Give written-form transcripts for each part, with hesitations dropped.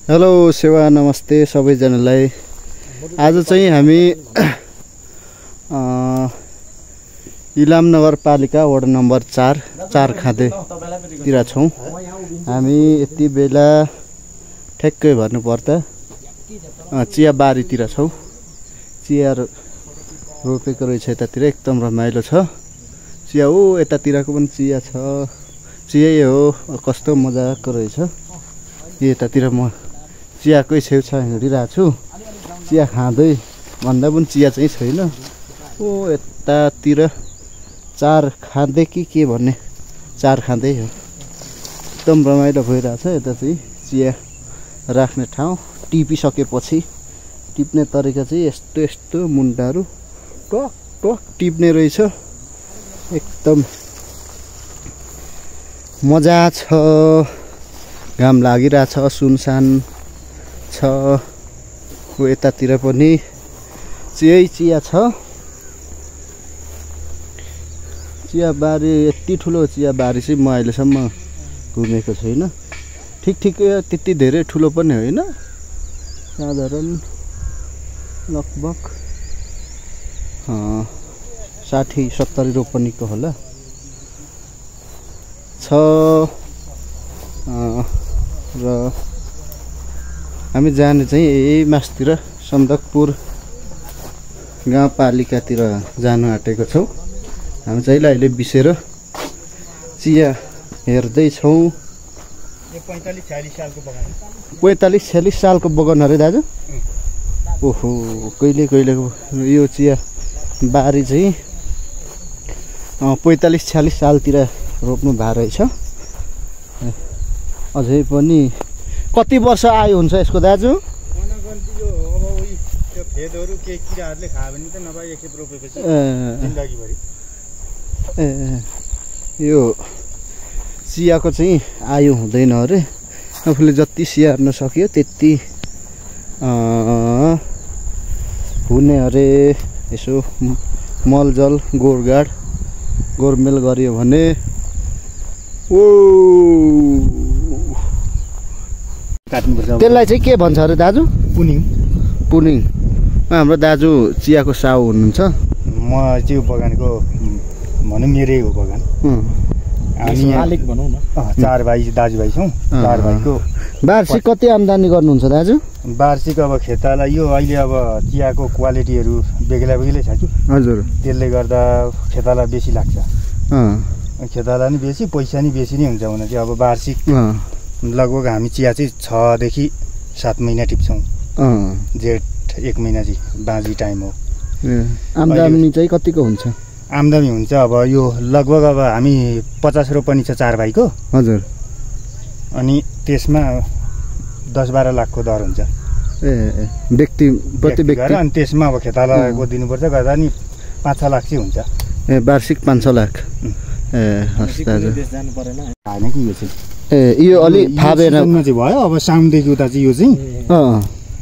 Hello सेवा नमस्ते सबैजनालाई। आज चाहिँ हामी इलाम नगरपालिका वार्ड नम्बर 4 खाँदेतिर छौँ। हामी यति बेला ठ्याक्कै भन्नुपर्दा चिया बारीतिर छौँ। चिया रोपेको रहेछ यतातिर, एकदम रमाइलो छ। चिया यतातिरको पनि चिया छ। चिया हो, कस्तो मजाको रहेछ। यतातिर म चियाकै छेउछाउ हिँडिरहेको छु। चिया खाँदै भन्दा पनि चिया चाहिँ छैन। यतातिर 4 खाँदै के भन्ने, 4 खाँदै हो। एकदम रमाइलो भइरहेछ। यता चाहिँ चिया राख्ने ठाउँ। टिपिसकेपछि टिप्ने तरिका चाहिँ यस्तो मुन्टाहरू टक टक टिप्ने रहेछ। एकदम मजा छ। घाम लागिरहेछ, सुनसान छ। यतातिर पनि चिया छ। चिया बारी, यति ठुलो चिया बारी चाहिँ म अहिलेसम्म घुमेको छैन। ठिक त्यति धेरै ठुलो पनि होइन, साधारण लगभग 60-70 रोपनीको होला छ। र हामी जाने चाहिँ यही मासतिर सन्दकपुर गाउँपालिकातिर जानु आँटेको छौँ। हामी चाहिँ अहिले बिसेर चिया हेर्दैछौँ। 45-46 सालको बगान अरे दाजु। ओहो, कहिलेको यो चिया बारी चाहिँ 45-46 सालतिर रोप्नु भएको रहेछ। अझै पनि कति वर्ष आयो हुन्छ यसको दाजु? खेतहरु के किराहरुले खायो भने त नभए एकखेप रोपेपछि जिन्दगीभरि। यो चियाको चाहिँ आयु हुँदैन अरे। आफूले जति स्याहार्न सक्यो त्यति हुने अरे। यसो मलजल गोडमेल गर्यो भने त्यसलाई चाहिँ के भन्छ अरे दाजु? पुनिङ। हाम्रो दाजु चियाको साउ हुनुहुन्छ। म चाहिँ बगानको भनौँ मेरै हो बगान। हामी मालिक भनौँ न। 4 भाइ दाजुभाइ छौँ। 4 भाइको वार्षिक कति आम्दानी गर्नुहुन्छ दाजु? वार्षिक अब खेताला यो अहिले अब चियाको क्वालिटीहरू बेग्लै छ कि। हजुर। त्यसले गर्दा खेताला बेसी लाग्छ। खेताला नि बेसी, पैसा नि बेसी नै हुन्छ। भने चाहिँ अब वार्षिक लगभग हामी चिया चाहिँ 6 देखि 7 महिना टिप्छौँ। जेठ 1 महिना चाहिँ बाँझी टाइम हो। आम्दानी चाहिँ कतिको हुन्छ? आम्दानी हुन्छ अब यो लगभग अब हामी 50 रोपनी छ 4 भाइको। हजुर। अनि त्यसमा 10-12 लाखको दर हुन्छ व्यक्ति प्रति व्यक्ति। अनि त्यसमा अब खेतालाको दिनुपर्छ, गर्दा नि 5-6 लाख चाहिँ हुन्छ। वार्षिक 5-6 लाख। हस् दाजु। होइन कि यो चाहिँ यो अलि फाबेन चाहिँ भयो। अब साउनदेखि उता चाहिँ यो चाहिँ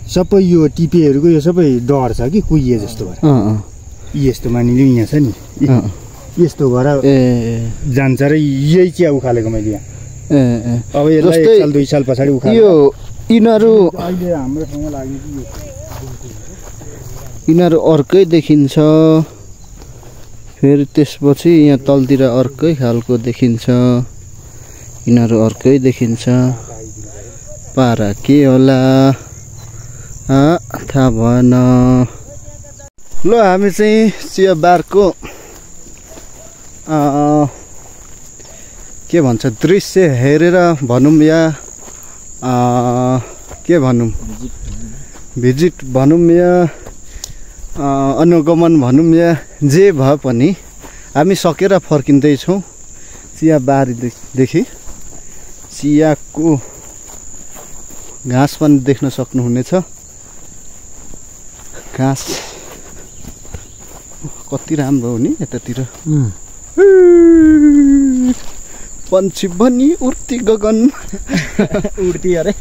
सबै यो टिपेहरूको यो सबै डर छ कि कुहिए जस्तो भयो। यस्तो मानिलिउँ यहाँ छ नि, यस्तो भएर जान्छ र यही चिया उखालेको मैले यहाँ। अब यसलाई 1 साल 2 साल पछाडि उखाले यो यिनीहरू अहिले हाम्रोसँग लाग्ने कि यिनीहरू अर्कै देखिन्छ। फेरि त्यसपछि यहाँ तलतिर अर्कै खालको देखिन्छ। यिनीहरू अर्कै देखिन्छ। पारा के होला थाहा भएन। ल हामी चाहिँ चिया बारको के भन्छ दृश्य हेरेर भनौँ या के भनौँ, भिजिट भनौँ या अनुगमन भनौँ या जे भए पनि हामी सकेर फर्किँदैछौँ चिया बारीदेखि। चियाको घाँस पनि देख्न सक्नुहुनेछ। घाँस कति राम्रो हो नि यतातिर। पन्छी बनी उड्ती गगन उड्ती अरे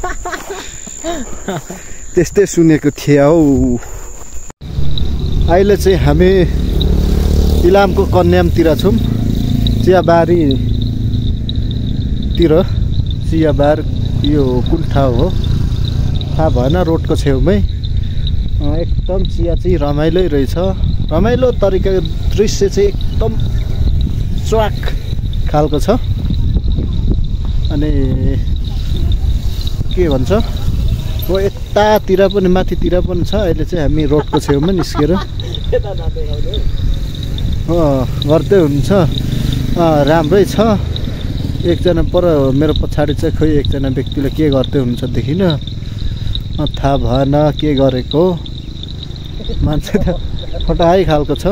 त्यस्तै सुनेको थिए हौ। अहिले चाहिँ हामी इलामको कन्यामतिर छौँ। चियाबारीतिर। चियाबार यो कुन ठाउँ हो? थाहा भएन रोडको छेउमै एकदम चिया चाहिँ रमाइलै रहेछ रमाइलो तरिकाको दृश्य चाहिँ एकदम स्वाक खालको छ अनि के भन्छ हो यतातिर पनि माथितिर पनि छ अहिले चाहिँ हामी रोडको छेउमा निस्केर गर्दै हुन्छ राम्रै छ एकजना पर मेरो पछाडि चाहिँ खोइ एकजना व्यक्तिले के गर्दै हुन्छ देखिन थाहा भएन के गरेको मान्छे त फटाइ खालको छ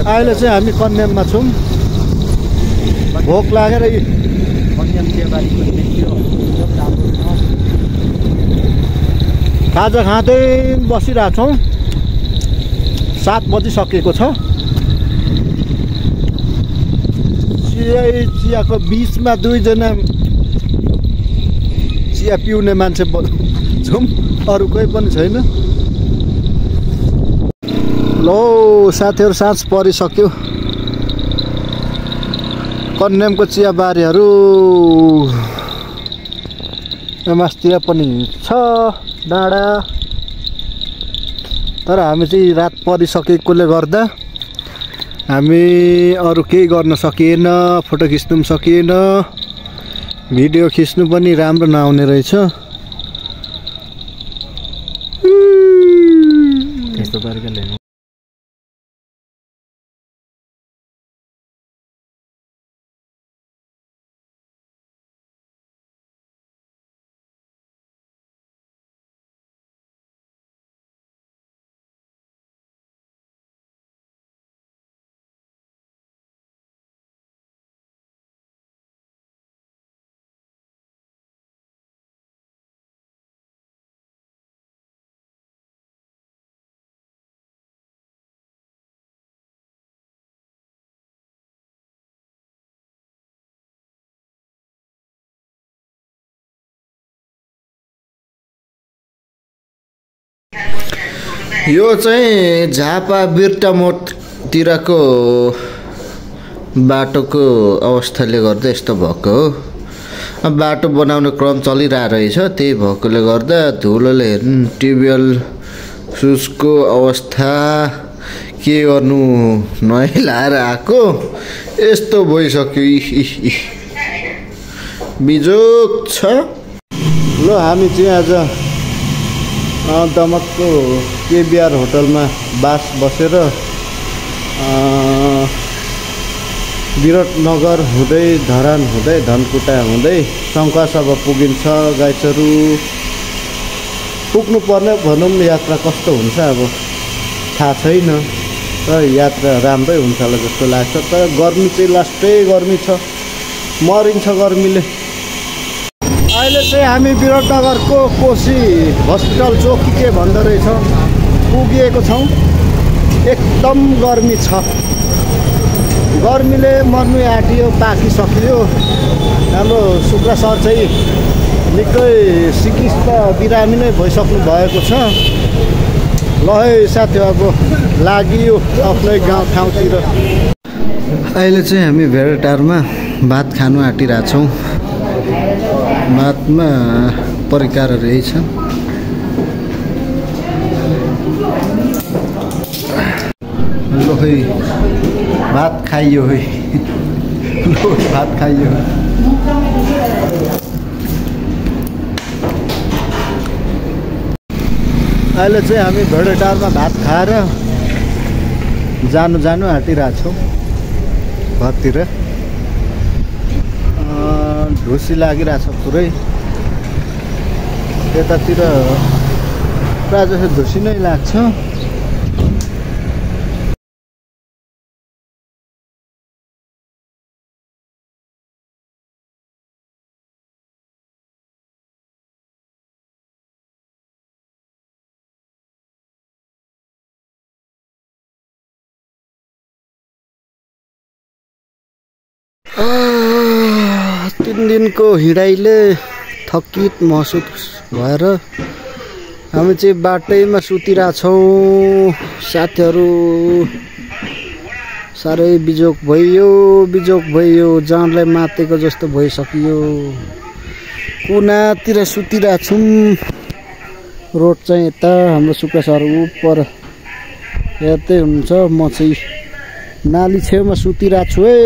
अहिले चाहिँ हामी कन्याममा छौँ भोक लागेर खाजा खाँदै बसिरहेको छौँ 7 बजिसकेको छ चियाको बिचमा 2 जना चिया पिउने मान्छे छौँ अरू कोही पनि छैन लो साथीहरू साँझ परिसक्यो कन्यामको चियाबारीहरू मासतिर पनि छ डाँडा तर हामी चाहिँ रात परिसकेकोले गर्दा हामी अरू केही गर्न सकिएन फोटो खिच्नु पनि सकिएन भिडियो खिच्नु पनि राम्रो नआउने रहेछ त्यस्तो तरिकाले यो चाहिँ झापा बिर्टामोडतिरको बाटोको अवस्थाले गर्दा यस्तो भएको हो बाटो बनाउने क्रम चलिरहेको रहेछ त्यही भएकोले गर्दा धुलोले हेर्नु ट्युबवेल सुजको अवस्था के गर्नु नैलाएर आएको यस्तो भइसक्यो बिजोक छ ल हामी चाहिँ आज दमकको केबिआर होटलमा बसेर विराटनगर हुँदै धरान हुँदै धनकुटा हुँदै शङ्खसभा पुगिन्छ गाइसहरू पुग्नु पर्ने भनौँ यात्रा कस्तो हुन्छ अब थाहा छैन तर यात्रा राम्रै हुन्छ होला जस्तो लाग्छ तर गर्मी चाहिँ लास्टै गर्मी छ मरिन्छ गर्मीले अहिले चाहिँ हामी विराटनगरको कोशी हस्पिटल चौकी के भन्दो रहेछ पुगिएको छौँ एकदम गर्मी छ गर्मीले मर्नु आँटियो पाकिसक्यो हाम्रो शुक्र सर चाहिँ निकै सिकिस्त बिरामी नै भइसक्नु भएको छ ल है साथी अब लागियो आफ्नै गाउँ ठाउँतिर अहिले चाहिँ हामी भेडाटारमा भात खानु आँटिरहेछौँ भातमा परिकारहरू यही छ लो है भात खाइयो है लो भात खाइयो अहिले चाहिँ हामी भेडाटारमा भात खाएर जानु आँटिरहेछौँ घरतिर ढुसी लागिरहेछ पुरै यतातिर प्रायः जस्तो ढुसी नै लाग्छ तीन दिनको हिँडाइले थकित महसुस भएर हामी चाहिँ बाटैमा सुतिरहेछौँ साथीहरू साह्रै बिजोक भयो जानलाई मातेको जस्तो भइसकियो। कुनातिर सुतिरहेको छौँ। रोड चाहिँ यता हाम्रो सुक्खा सहर उपर यतै हुन्छ। म चाहिँ नाली छेउमा सुतिरहेको छु है।